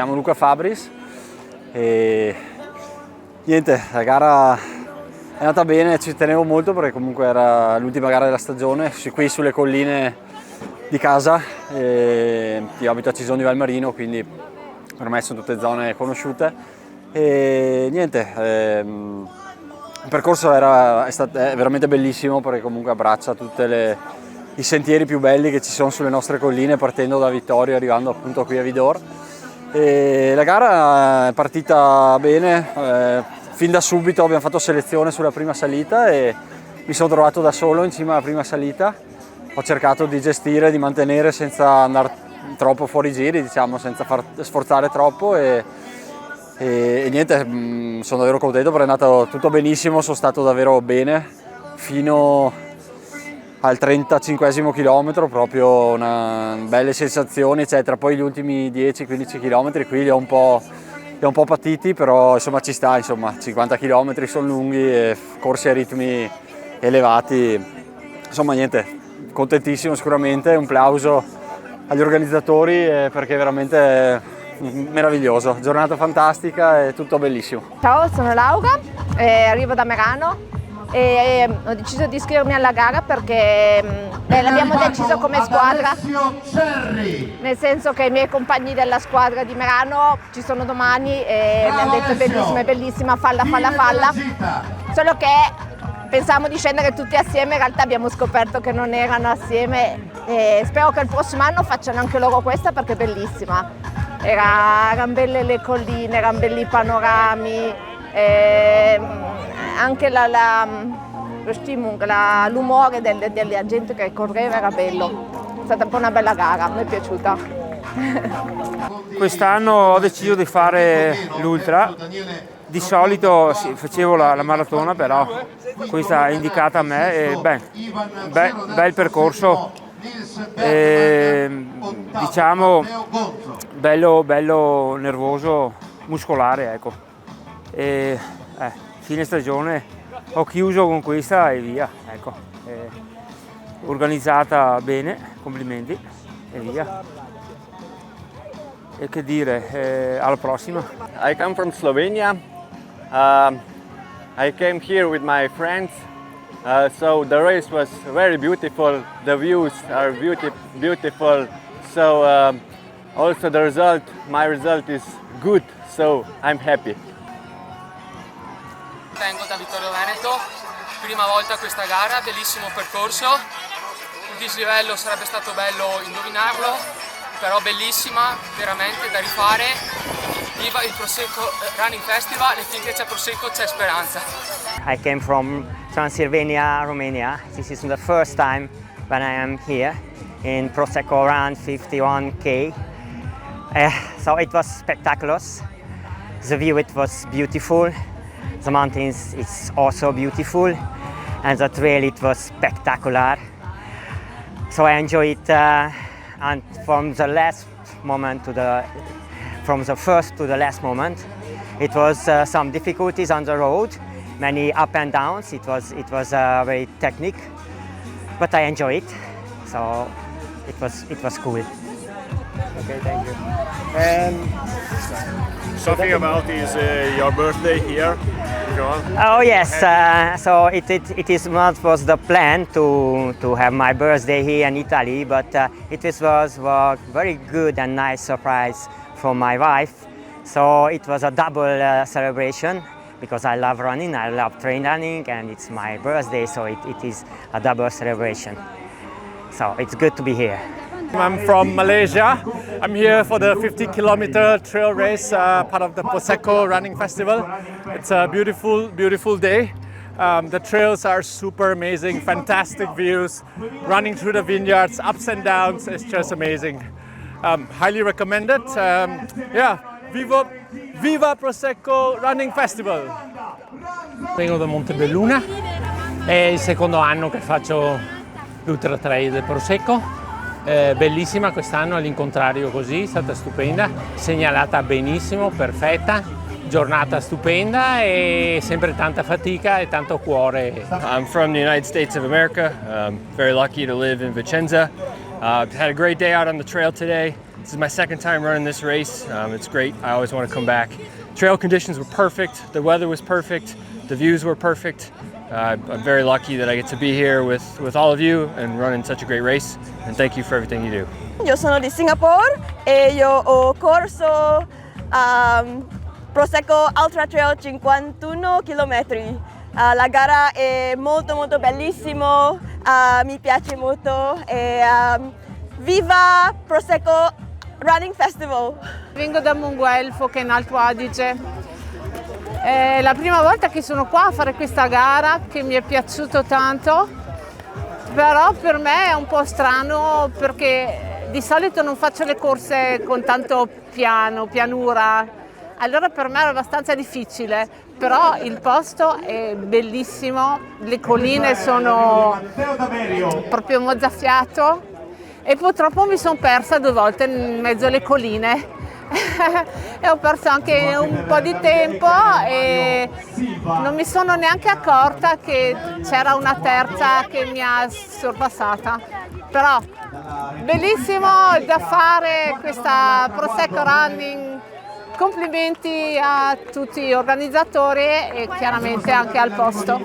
chiamo Luca Fabris e niente, la gara è andata bene, ci tenevo molto perché comunque era l'ultima gara della stagione, qui sulle colline di casa. Io abito a Cison di Valmarino, quindi per me sono tutte zone conosciute e niente, il percorso è veramente bellissimo perché comunque abbraccia tutti i sentieri più belli che ci sono sulle nostre colline, partendo da Vittorio e arrivando appunto qui a Vidor. E la gara è partita bene, fin da subito abbiamo fatto selezione sulla prima salita e mi sono trovato da solo in cima alla prima salita. Ho cercato di gestire, di mantenere senza andare troppo fuori giri, diciamo, senza far sforzare troppo e niente, sono davvero contento perché è andato tutto benissimo, sono stato davvero bene fino al 35esimo chilometro, proprio belle sensazioni eccetera. Poi gli ultimi 10-15 chilometri qui li ho un po' patiti, però insomma ci sta, insomma 50 chilometri sono lunghi e corsi a ritmi elevati, insomma niente, contentissimo sicuramente, un plauso agli organizzatori perché è veramente meraviglioso, giornata fantastica e tutto bellissimo. Ciao, sono Laura, arrivo da Merano e ho deciso di iscrivermi alla gara perché l'abbiamo deciso come squadra, nel senso che i miei compagni della squadra di Merano ci sono domani e mi hanno detto è bellissima, falla, solo che pensavamo di scendere tutti assieme, in realtà abbiamo scoperto che non erano assieme e spero che il prossimo anno facciano anche loro questa perché è bellissima. Erano belle le colline, erano belli i panorami, anche lo Stimmung, l'umore della gente che correva era bello. È stata un po' una bella gara, mi è piaciuta. Quest'anno ho deciso di fare l'ultra. Di solito facevo la maratona, però questa è indicata a me e bel percorso, diciamo bello nervoso, muscolare, ecco. Fine stagione ho chiuso con questa e via, ecco. Organizzata bene, complimenti e via. E che dire, alla prossima. I come from Slovenia. I came here with my friends, so the race was very beautiful. The views are beautiful. So also my result is good. So I'm happy. Vengo da Vittorio Veneto, prima volta a questa gara, bellissimo percorso. Il dislivello sarebbe stato bello indovinarlo, però bellissima, veramente da rifare. Viva il Prosecco Running Festival e finché c'è Prosecco c'è speranza. I came from Transylvania, Romania. This is the first time when I am here in Prosecco Run 51K. So it was spectacular. The view it was beautiful. The mountains is also beautiful, and the trail it was spectacular. So I enjoyed it, and from the last moment from the first to the last moment, it was some difficulties on the road, many up and downs. It was very technical, but I enjoyed it. So it was cool. Okay, thank you. Something about is your birthday here. Oh yes, so it was the plan to have my birthday here in Italy, but it was a very good and nice surprise for my wife. So it was a double celebration because I love running, I love trail running, and it's my birthday, so it is a double celebration. So it's good to be here. I'm from Malaysia. I'm here for the 50-kilometer trail race, part of the Prosecco Running Festival. It's a beautiful, beautiful day. The trails are super amazing, fantastic views, running through the vineyards, ups and downs, it's just amazing. Highly recommend it. Viva Prosecco Running Festival! Vengo da Montebelluna, è il secondo anno che faccio l'Ultra Trail del Prosecco. Bellissima quest'anno all'incontrario così, è stata stupenda, segnalata benissimo, perfetta, giornata stupenda e sempre tanta fatica e tanto cuore. I'm from the United States of America. Very lucky to live in Vicenza. Had a great day out on the trail today. This is my second time running this race. It's great. I always want to come back. Trail conditions were perfect. The weather was perfect. The views were perfect. I'm very lucky that I get to be here with all of you and running such a great race. And thank you for everything you do. Io sono di Singapore e io ho corso Prosecco Ultra Trail 51 km. La gara è molto bellissima, mi piace molto e viva Prosecco Running Festival! Vengo da Monguelfo, che è in Alto Adige. È la prima volta che sono qua a fare questa gara, che mi è piaciuto tanto, però per me è un po' strano perché di solito non faccio le corse con tanto pianura. Allora per me era abbastanza difficile, però il posto è bellissimo, le colline sono proprio mozzafiato e purtroppo mi sono persa 2 volte in mezzo alle colline e ho perso anche un po' di tempo e non mi sono neanche accorta che c'era una terza che mi ha sorpassata. Però bellissimo da fare questa Prosecco Running. Complimenti a tutti gli organizzatori e chiaramente anche al posto.